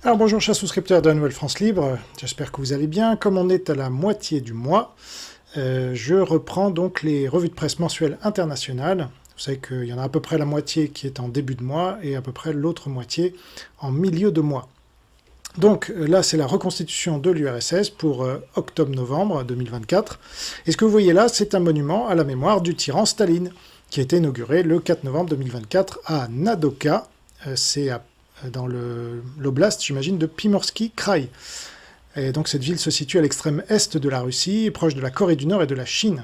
Alors bonjour chers souscripteurs de la Nouvelle France Libre, j'espère que vous allez bien. Comme on est à la moitié du mois, je reprends donc les revues de presse mensuelles internationales. Vous savez qu'il y en a à peu près la moitié qui est en début de mois et à peu près l'autre moitié en milieu de mois. Donc là c'est la reconstitution de l'URSS pour octobre-novembre 2024. Et ce que vous voyez là, c'est un monument à la mémoire du tyran Staline, qui a été inauguré le 4 novembre 2024 à Nadoka, c'est dans l'oblast, j'imagine, de Primorsky Krai. Et donc cette ville se situe à l'extrême est de la Russie, proche de la Corée du Nord et de la Chine.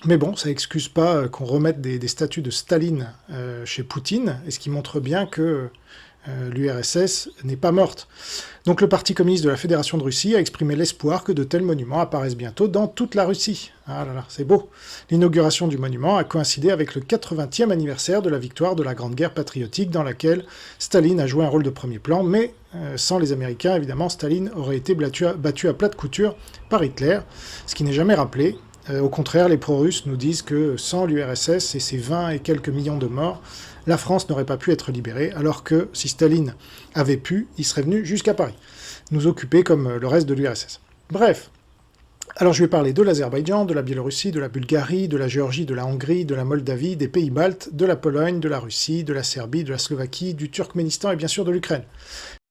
Mais bon, ça n'excuse pas qu'on remette des statues de Staline chez Poutine, et ce qui montre bien que l'URSS n'est pas morte. Donc le Parti communiste de la Fédération de Russie a exprimé l'espoir que de tels monuments apparaissent bientôt dans toute la Russie. Ah là là, c'est beau. L'inauguration du monument a coïncidé avec le 80e anniversaire de la victoire de la Grande Guerre patriotique dans laquelle Staline a joué un rôle de premier plan, mais sans les Américains, évidemment, Staline aurait été battu à plat de couture par Hitler, ce qui n'est jamais rappelé. Au contraire, les pro-russes nous disent que sans l'URSS et ses 20 et quelques millions de morts, la France n'aurait pas pu être libérée, alors que si Staline avait pu, il serait venu jusqu'à Paris, nous occuper comme le reste de l'URSS. Bref, alors je vais parler de l'Azerbaïdjan, de la Biélorussie, de la Bulgarie, de la Géorgie, de la Hongrie, de la Moldavie, des pays baltes, de la Pologne, de la Russie, de la Serbie, de la Slovaquie, du Turkménistan et bien sûr de l'Ukraine.